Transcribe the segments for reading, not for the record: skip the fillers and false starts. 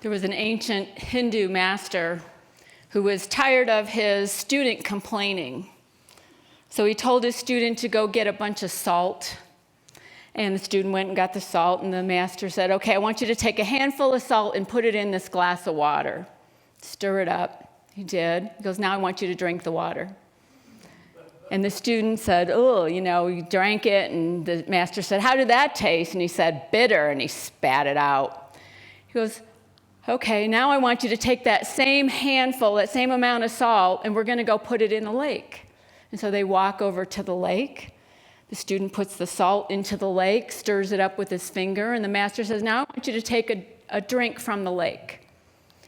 There was an ancient Hindu master who was tired of his student complaining. So he told his student to go get a bunch of salt. And the student went and got the salt, and the master said, okay, I want you to take a handful of salt and put it in this glass of water. Stir it up. He did. He goes, now I want you to drink the water. And the student said, oh, he drank it, and the master said, how did that taste? And he said, bitter, and he spat it out. He goes, okay, now I want you to take that same handful, that same amount of salt, and we're going to go put it in the lake. And so they walk over to the lake. The student puts the salt into the lake, stirs it up with his finger, and the master says, now I want you to take a drink from the lake.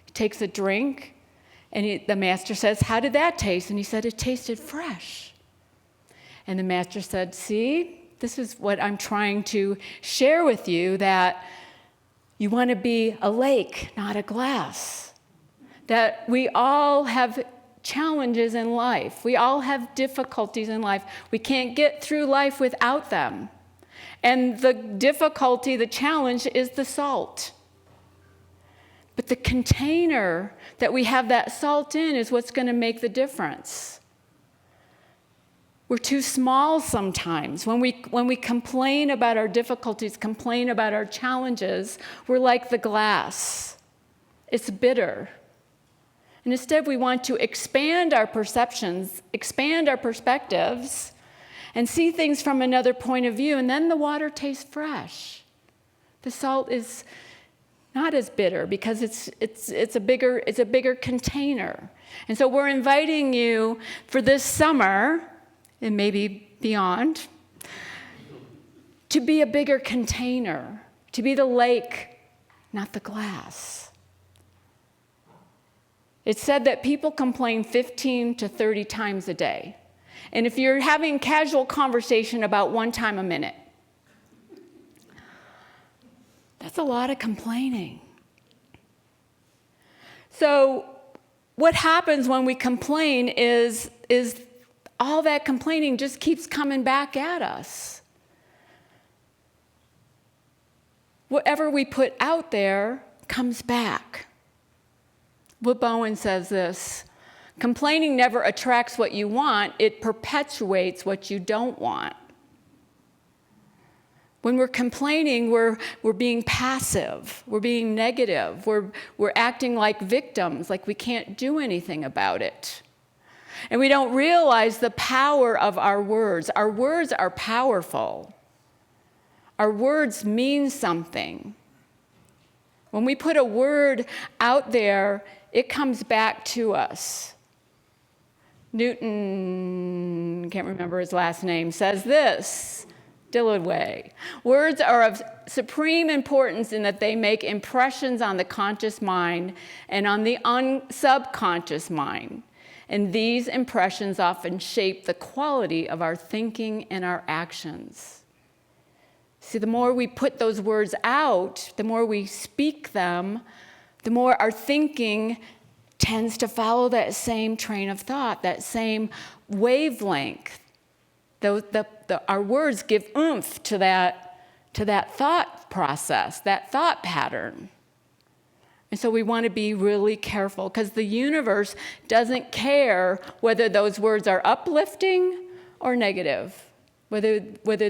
He takes a drink, and the master says, how did that taste? And he said, it tasted fresh. And the master said, see, this is what I'm trying to share with you, that you want to be a lake, not a glass. That we all have challenges in life. We all have difficulties in life. We can't get through life without them. And the difficulty, the challenge is the salt. But the container that we have that salt in is what's going to make the difference. We're too small sometimes. When we complain about our difficulties, complain about our challenges, we're like the glass. It's bitter. And instead, we want to expand our perceptions, expand our perspectives, and see things from another point of view, and then the water tastes fresh. The salt is not as bitter because it's a bigger container. And so we're inviting you for this summer, and maybe beyond, to be a bigger container, to be the lake, not the glass. It's said that people complain 15 to 30 times a day. And if you're having casual conversation about one time a minute, that's a lot of complaining. So what happens when we complain is all that complaining just keeps coming back at us. Whatever we put out there comes back. Will Bowen says this, complaining never attracts what you want, it perpetuates what you don't want. When we're complaining, we're being passive, we're being negative, we're acting like victims, like we can't do anything about it. And we don't realize the power of our words. Our words are powerful. Our words mean something. When we put a word out there, it comes back to us. Newton, can't remember his last name, says this, Dillaway. Words are of supreme importance in that they make impressions on the conscious mind and on the subconscious mind. And these impressions often shape the quality of our thinking and our actions. See, the more we put those words out, the more we speak them, the more our thinking tends to follow that same train of thought, that same wavelength. Our words give oomph to that thought process, that thought pattern. And so we want to be really careful because the universe doesn't care whether those words are uplifting or negative, whether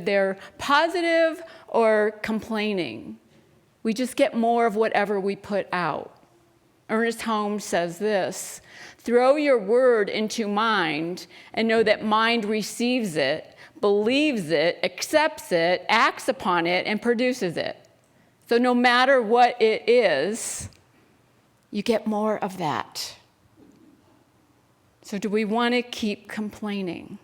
they're positive or complaining. We just get more of whatever we put out. Ernest Holmes says this, throw your word into mind and know that mind receives it, believes it, accepts it, acts upon it, and produces it. So no matter what it is, you get more of that. So do we want to keep complaining?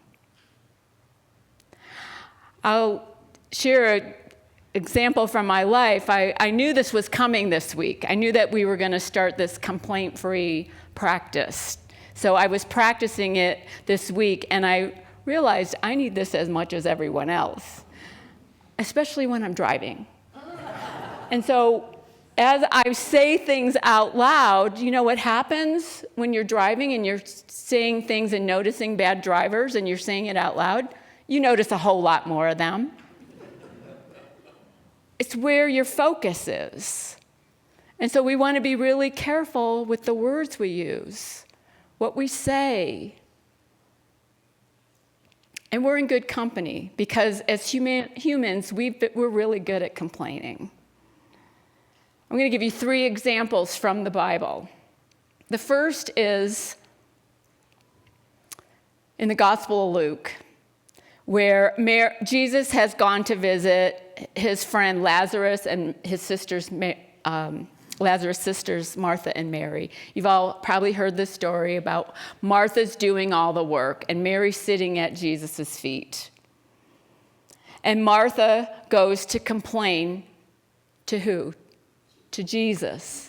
I'll share an example from my life. I knew this was coming this week. I knew that we were going to start this complaint-free practice. So I was practicing it this week, and I realized I need this as much as everyone else, especially when I'm driving. And so as I say things out loud, you know what happens when you're driving and you're saying things and noticing bad drivers and you're saying it out loud? You notice a whole lot more of them. It's where your focus is. And so we want to be really careful with the words we use, what we say. And we're in good company because as humans, we're really good at complaining. I'm going to give you 3 examples from the Bible. The first is in the Gospel of Luke, where Jesus has gone to visit his friend Lazarus and his sisters, Lazarus' sisters, Martha and Mary. You've all probably heard this story about Martha's doing all the work and Mary sitting at Jesus' feet. And Martha goes to complain to who? To Jesus.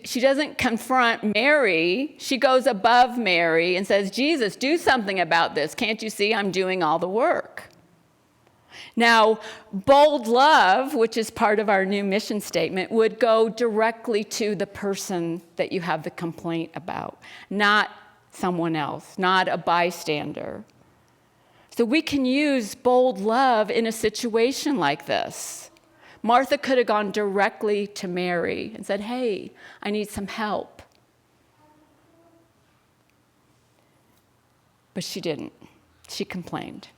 She doesn't confront Mary. She goes above Mary and says, Jesus, do something about this. Can't you see I'm doing all the work? Now, bold love, which is part of our new mission statement, would go directly to the person that you have the complaint about, not someone else, not a bystander. So we can use bold love in a situation like this. Martha could have gone directly to Mary and said, hey, I need some help. But she didn't. She complained.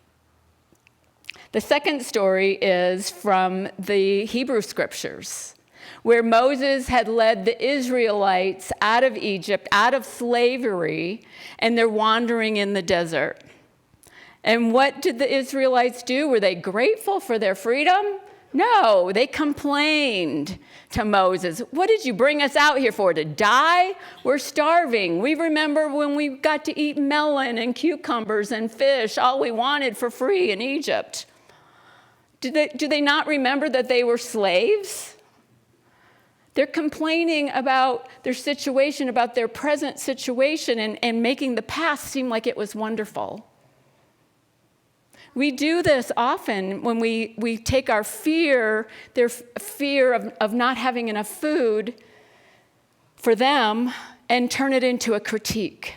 The second story is from the Hebrew Scriptures, where Moses had led the Israelites out of Egypt, out of slavery, and they're wandering in the desert. And what did the Israelites do? Were they grateful for their freedom? No, they complained to Moses. What did you bring us out here for, to die? We're starving. We remember when we got to eat melon and cucumbers and fish, all we wanted for free in Egypt. Do they not remember that they were slaves? They're complaining about their situation, about their present situation, and making the past seem like it was wonderful. We do this often when we take our fear, their fear of not having enough food for them, and turn it into a critique.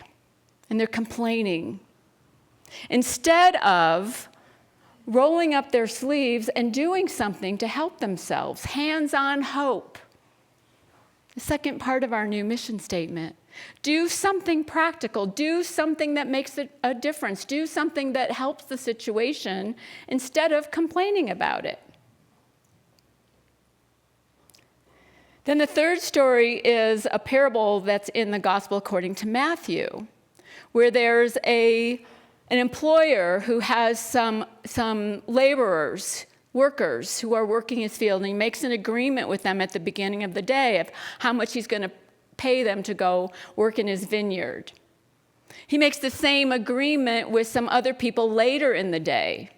And they're complaining. Instead of rolling up their sleeves and doing something to help themselves, hands-on hope. The second part of our new mission statement. Do something practical. Do something that makes a difference. Do something that helps the situation instead of complaining about it. Then the third story is a parable that's in the Gospel according to Matthew, where there's an employer who has some laborers, workers who are working his field, and he makes an agreement with them at the beginning of the day of how much he's going to pay them to go work in his vineyard. He makes the same agreement with some other people later in the day.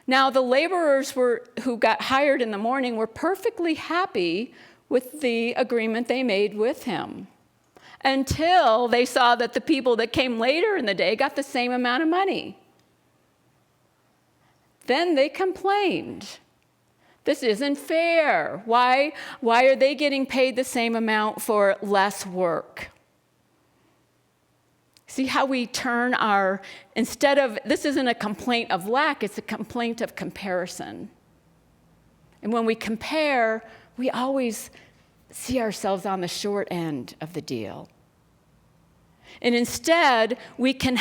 Now, the laborers who got hired in the morning were perfectly happy with the agreement they made with him until they saw that the people that came later in the day got the same amount of money. Then they complained. This isn't fair. Why are they getting paid the same amount for less work? See how we turn instead of, this isn't a complaint of lack, it's a complaint of comparison. And when we compare, we always see ourselves on the short end of the deal. And instead, we can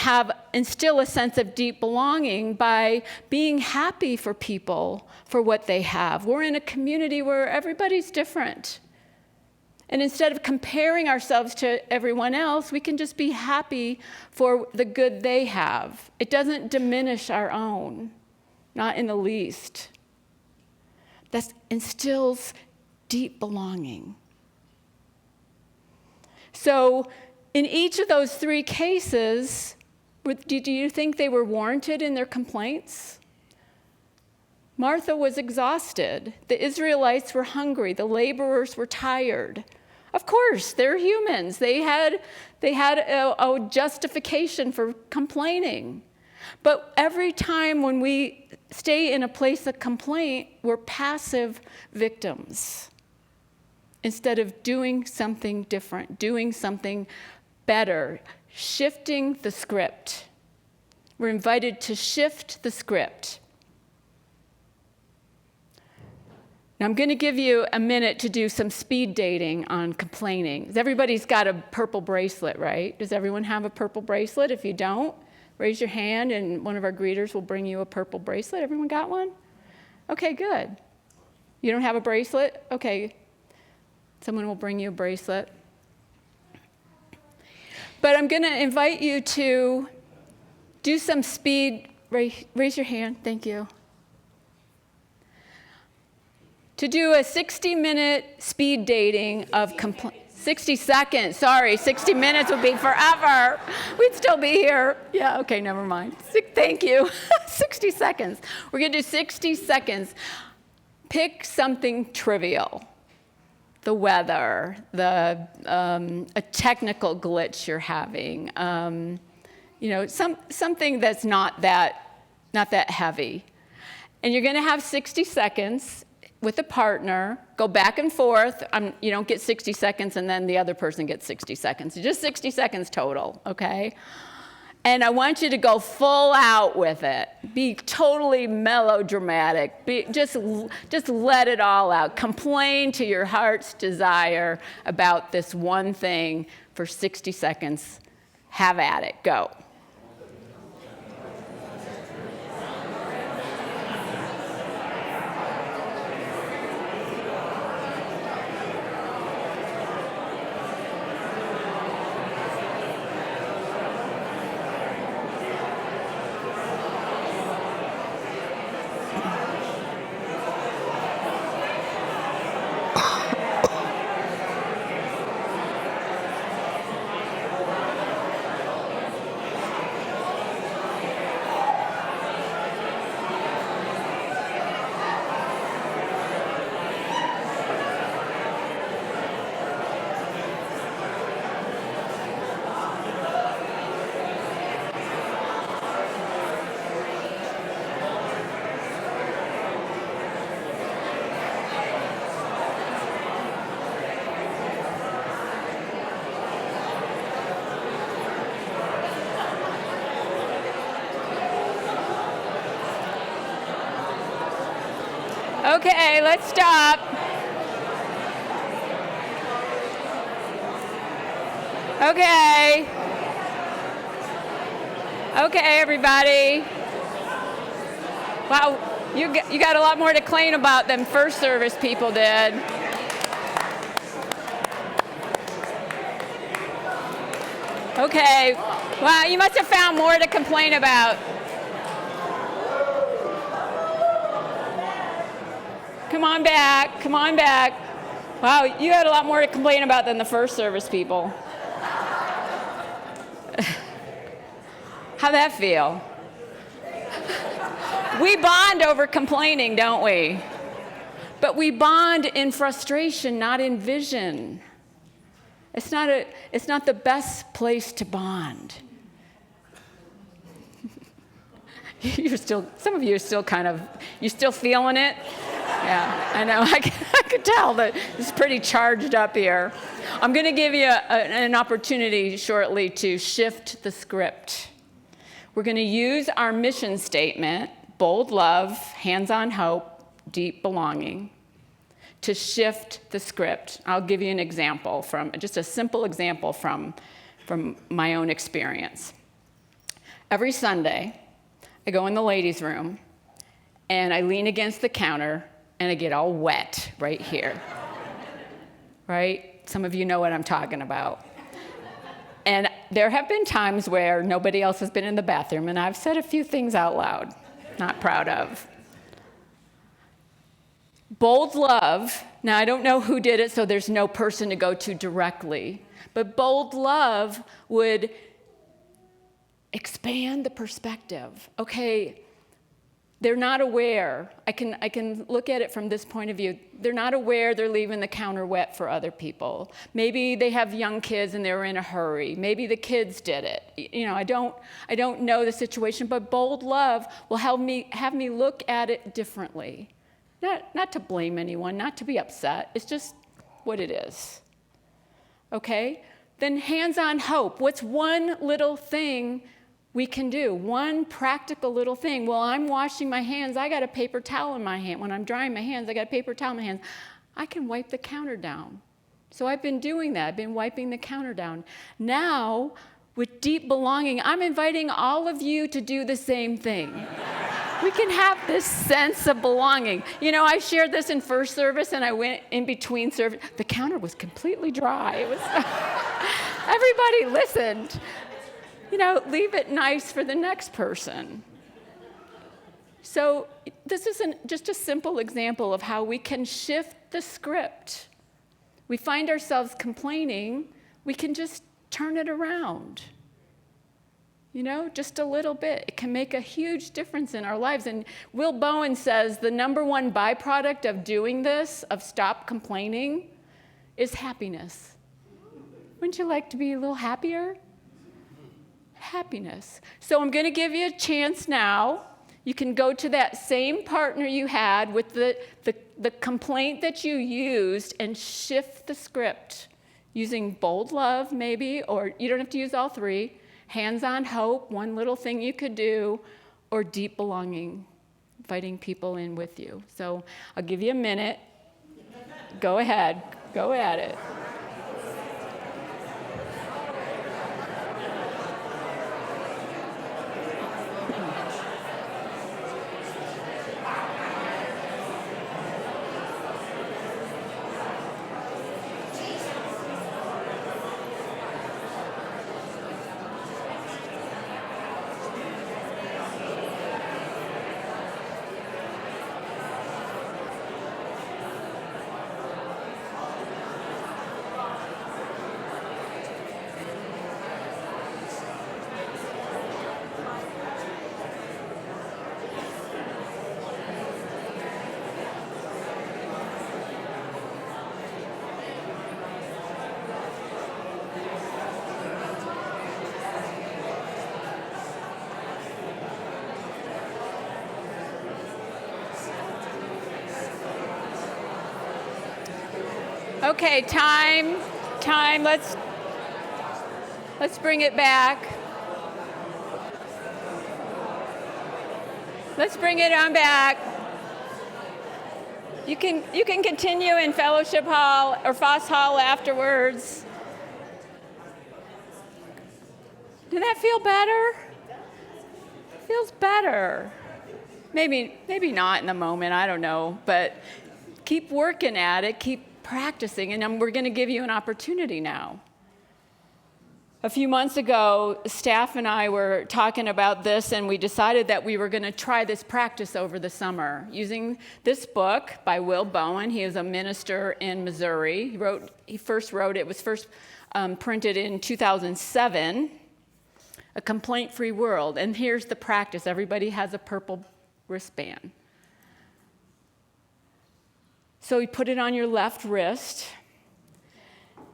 instill a sense of deep belonging by being happy for people for what they have. We're in a community where everybody's different. And instead of comparing ourselves to everyone else, we can just be happy for the good they have. It doesn't diminish our own, not in the least. That instills deep belonging. So, in each of those 3 cases, do you think they were warranted in their complaints? Martha was exhausted. The Israelites were hungry. The laborers were tired. Of course, they're humans. They had a justification for complaining. But every time when we stay in a place of complaint, we're passive victims. Instead of doing something different, doing something better, shifting the script. We're invited to shift the script. Now, I'm going to give you a minute to do some speed dating on complaining. Everybody's got a purple bracelet, right? Does everyone have a purple bracelet? If you don't, raise your hand and one of our greeters will bring you a purple bracelet. Everyone got one? Okay, good. You don't have a bracelet? Okay. Someone will bring you a bracelet. But I'm going to invite you to do some speed. Raise your hand. Thank you. To do a 60-minute speed dating of 60 seconds. Sorry, 60 minutes would be forever. We'd still be here. Yeah, okay, never mind. Thank you. 60 seconds. We're going to do 60 seconds. Pick something trivial. The weather, a technical glitch you're having, something that's not that heavy. And you're going to have 60 seconds with a partner, go back and forth. You don't get 60 seconds and then the other person gets 60 seconds. Just 60 seconds total, okay? And I want you to go full out with it. Be totally melodramatic. Just let it all out. Complain to your heart's desire about this one thing for 60 seconds. Have at it. Go. Okay, let's stop. Okay. Okay, everybody. Wow, you got a lot more to complain about than first service people did. Okay. Wow, you must have found more to complain about. Come on back. Come on back. Wow, you had a lot more to complain about than the first service people. How'd that feel? We bond over complaining, don't we? But we bond in frustration, not in vision. It's not the best place to bond. Some of you are still you still feeling it? Yeah, I know. I could tell that it's pretty charged up here. I'm going to give you an opportunity shortly to shift the script. We're going to use our mission statement, bold love, hands-on hope, deep belonging, to shift the script. I'll give you an example just a simple example from my own experience. Every Sunday, I go in the ladies' room, and I lean against the counter, and I get all wet right here. Right? Some of you know what I'm talking about. And there have been times where nobody else has been in the bathroom, and I've said a few things out loud, not proud of. Bold love, now I don't know who did it, so there's no person to go to directly, but bold love would expand the perspective. Okay, they're not aware. I can look at it from this point of view. They're not aware they're leaving the counter wet for other people. Maybe they have young kids and they were in a hurry. Maybe the kids did it. I don't know the situation, but bold love will have me look at it differently. Not to blame anyone, not to be upset. It's just what it is. Okay? Then hands-on hope. What's one little thing we can do. One practical little thing. Well, I'm washing my hands. I got a paper towel in my hand. When I'm drying my hands, I got a paper towel in my hands. I can wipe the counter down. So I've been doing that. I've been wiping the counter down. Now, with deep belonging, I'm inviting all of you to do the same thing. We can have this sense of belonging. You know, I shared this in first service, and I went in between service. The counter was completely dry. It was everybody listened. You know, leave it nice for the next person. So this is just a simple example of how we can shift the script. We find ourselves complaining, we can just turn it around. You know, just a little bit. It can make a huge difference in our lives. And Will Bowen says the number one byproduct of doing this, of stop complaining, is happiness. Wouldn't you like to be a little happier? Happiness. So I'm going to give you a chance now. You can go to that same partner you had with the complaint that you used and shift the script using bold love maybe, or you don't have to use all three. Hands-on hope, one little thing you could do, or deep belonging, inviting people in with you. So I'll give you a minute. Go ahead. Go at it. Okay, time. Let's bring it back. Let's bring it on back. You can continue in Fellowship Hall or Foss Hall afterwards. Did that feel better? Feels better. Maybe not in the moment, I don't know, but keep working at it, keep practicing, and we're going to give you an opportunity now. A few months ago, staff and I were talking about this, and we decided that we were going to try this practice over the summer using this book by Will Bowen. He is a minister in Missouri. He first wrote it. It was first printed in 2007, A Complaint-Free World. And here's the practice. Everybody has a purple wristband. So you put it on your left wrist,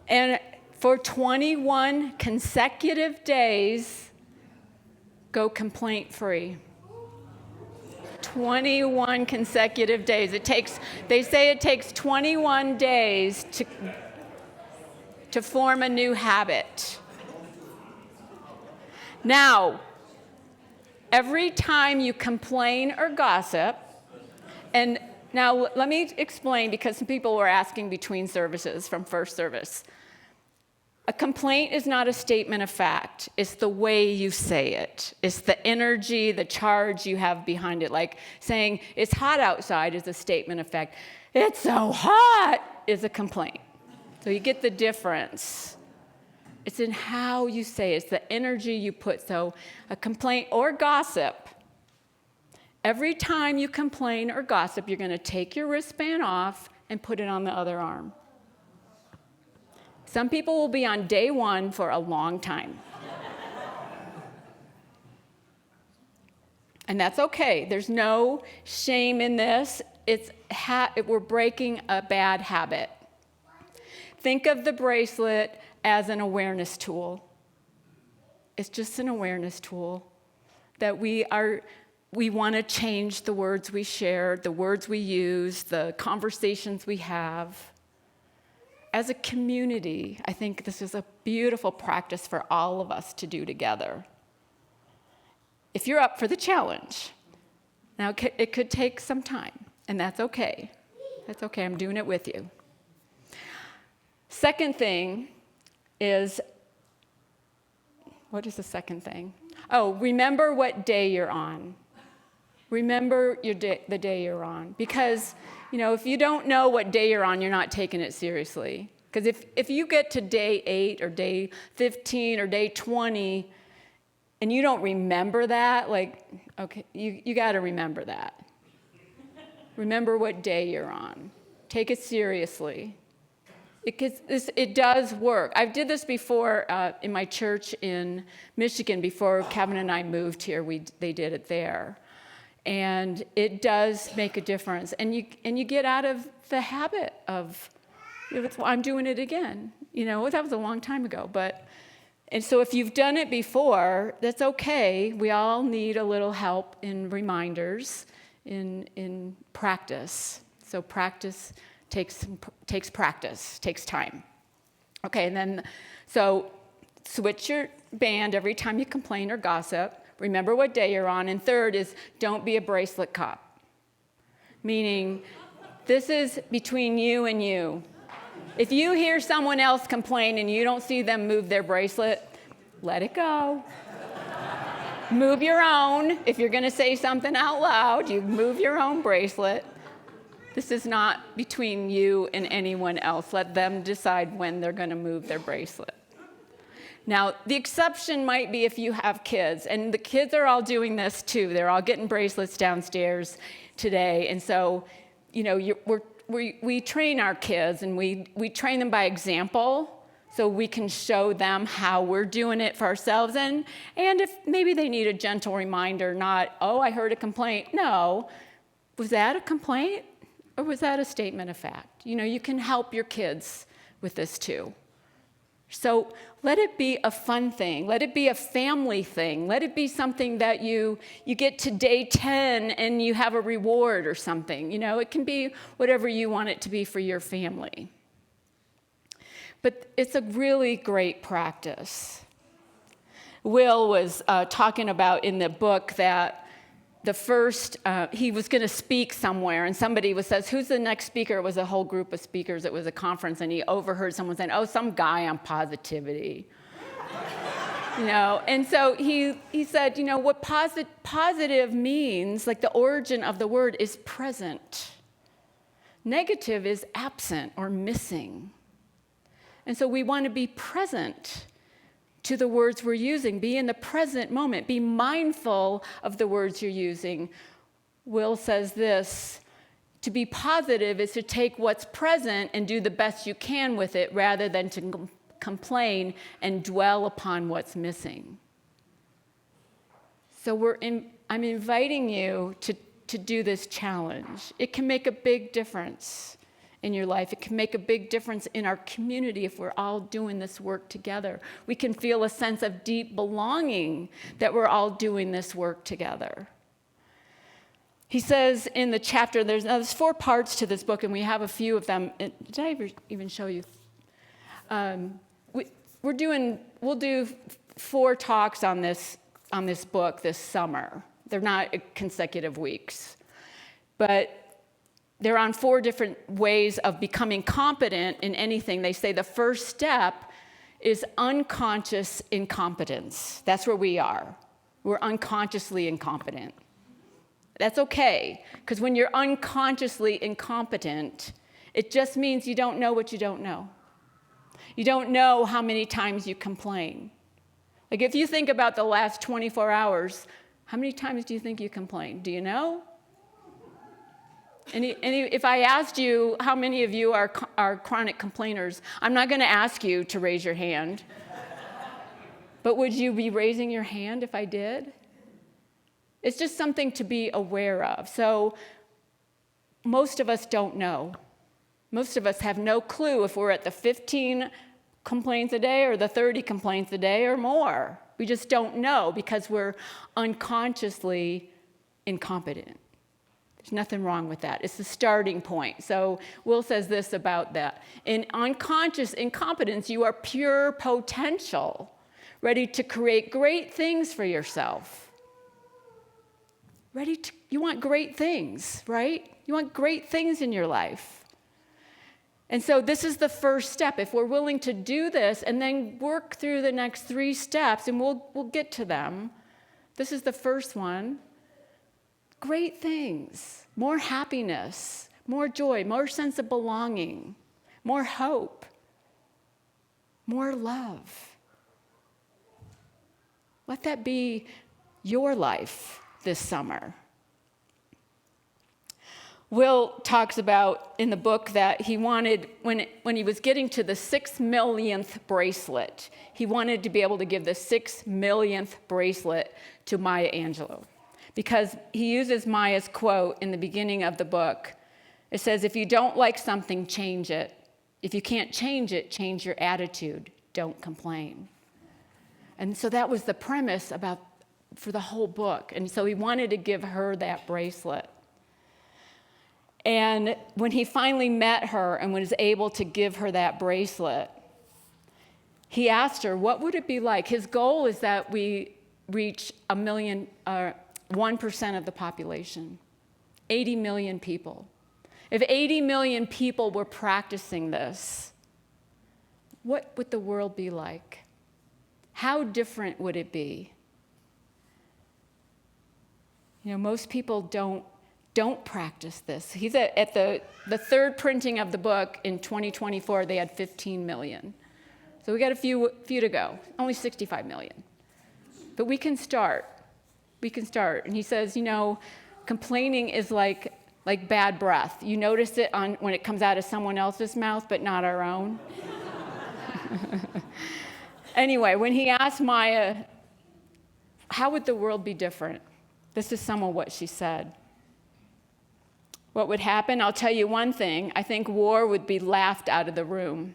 and for 21 consecutive days, go complaint-free. 21 consecutive days. They say it takes 21 days to form a new habit. Now, every time you complain or gossip, and now, let me explain, because some people were asking between services from first service. A complaint is not a statement of fact. It's the way you say it. It's the energy, the charge you have behind it. Like saying, it's hot outside is a statement of fact. It's so hot is a complaint. So you get the difference. It's in how you say it. It's the energy you put. So a complaint or gossip, every time you complain or gossip, you're going to take your wristband off and put it on the other arm. Some people will be on day one for a long time. And that's okay. There's no shame in this. We're breaking a bad habit. Think of the bracelet as an awareness tool. It's just an awareness tool that we want to change the words we share, the words we use, the conversations we have. As a community, I think this is a beautiful practice for all of us to do together. if you're up for the challenge. Now, it could take some time, and that's okay. That's okay, I'm doing it with you. Second thing is, what is the second thing? Oh, remember what day you're on. Remember the day you're on. Because, if you don't know what day you're on, you're not taking it seriously. Because if you get to day 8 or day 15 or day 20, and you don't remember that, okay, you got to remember that. Remember what day you're on. Take it seriously. It does work. I did this before in my church in Michigan before Kevin and I moved here. They did it there. And it does make a difference. And you get out of the habit of, I'm doing it again. That was a long time ago. And so if you've done it before, that's okay. We all need a little help in reminders, in practice. So practice takes practice, takes time. Okay, and then, so switch your band every time you complain or gossip. Remember what day you're on. And third is, don't be a bracelet cop. Meaning, this is between you and you. If you hear someone else complain and you don't see them move their bracelet, let it go. Move your own. If you're going to say something out loud, you move your own bracelet. This is not between you and anyone else. Let them decide when they're going to move their bracelet. Now, the exception might be if you have kids, and the kids are all doing this too. They're all getting bracelets downstairs today, and so, we train our kids, and we train them by example, so we can show them how we're doing it for ourselves, and if maybe they need a gentle reminder, not, oh, I heard a complaint. No, was that a complaint, or was that a statement of fact? You can help your kids with this too. So let it be a fun thing. Let it be a family thing. Let it be something that you get to day 10 and you have a reward or something. It can be whatever you want it to be for your family. But it's a really great practice. Will was talking about in the book that the first, he was going to speak somewhere, and somebody says, who's the next speaker? It was a whole group of speakers. It was a conference, and he overheard someone saying, oh, some guy on positivity. And so he said, what positive means, like the origin of the word is present. Negative is absent or missing. And so we want to be present to the words we're using. Be in the present moment. Be mindful of the words you're using. Will says this, to be positive is to take what's present and do the best you can with it rather than to complain and dwell upon what's missing. So I'm inviting you to do this challenge. It can make a big difference in your life. It can make a big difference in our community if we're all doing this work together. We can feel a sense of deep belonging that we're all doing this work together. He says in the chapter, there's 4 parts to this book, and we have a few of them. Did I even show you? We'll do 4 talks on this book this summer. They're not consecutive weeks, but they're on 4 different ways of becoming competent in anything. They say the first step is unconscious incompetence. That's where we are. We're unconsciously incompetent. That's okay, because when you're unconsciously incompetent, it just means you don't know what you don't know. You don't know how many times you complain. Like if you think about the last 24 hours, how many times do you think you complained? Do you know? If I asked you how many of you are chronic complainers, I'm not going to ask you to raise your hand. But would you be raising your hand if I did? It's just something to be aware of. So most of us don't know. Most of us have no clue if we're at the 15 complaints a day or the 30 complaints a day or more. We just don't know because we're unconsciously incompetent. There's nothing wrong with that. It's the starting point. So Will says this about that. In unconscious incompetence, you are pure potential, ready to create great things for yourself. You want great things, right? You want great things in your life. And so this is the first step. If we're willing to do this and then work through the next 3 steps, and we'll get to them. This is the first one. Great things, more happiness, more joy, more sense of belonging, more hope, more love. Let that be your life this summer. Will talks about in the book that he wanted, when he was getting to the 6 millionth bracelet, he wanted to be able to give the 6 millionth bracelet to Maya Angelou. Because he uses Maya's quote in the beginning of the book. It says, if you don't like something, change it. If you can't change it, change your attitude. Don't complain. And so that was the premise for the whole book. And so he wanted to give her that bracelet. And when he finally met her and was able to give her that bracelet, he asked her, what would it be like? His goal is that we reach 1% of the population, 80 million people. If 80 million people were practicing this, what would the world be like? How different would it be? Most people don't practice this. He's at the third printing of the book in 2024, they had 15 million. So we got a few to go, only 65 million. But we can start. We can start. And he says, complaining is like bad breath. You notice it when it comes out of someone else's mouth, but not our own. Anyway, when he asked Maya, how would the world be different? This is some of what she said. What would happen? I'll tell you one thing. I think war would be laughed out of the room.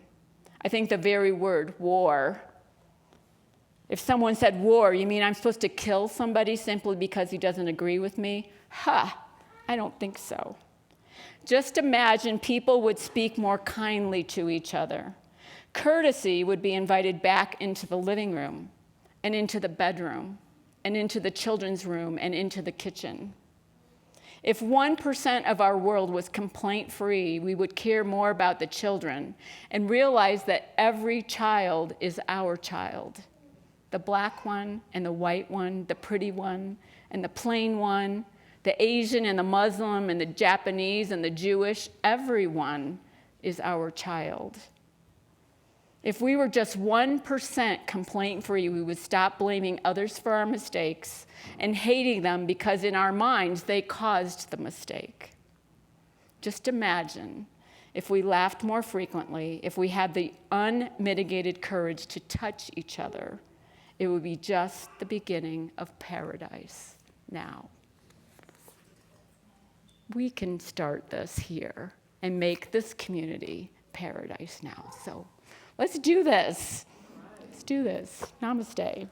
I think the very word, war. If someone said war, you mean I'm supposed to kill somebody simply because he doesn't agree with me? I don't think so. Just imagine people would speak more kindly to each other. Courtesy would be invited back into the living room and into the bedroom and into the children's room and into the kitchen. If 1% of our world was complaint-free, we would care more about the children and realize that every child is our child. The black one and the white one, the pretty one and the plain one, the Asian and the Muslim and the Japanese and the Jewish, everyone is our child. If we were just 1% complaint-free, we would stop blaming others for our mistakes and hating them because in our minds they caused the mistake. Just imagine if we laughed more frequently, if we had the unmitigated courage to touch each other, it would be just the beginning of paradise now. We can start this here and make this community paradise now. So let's do this. Let's do this. Namaste.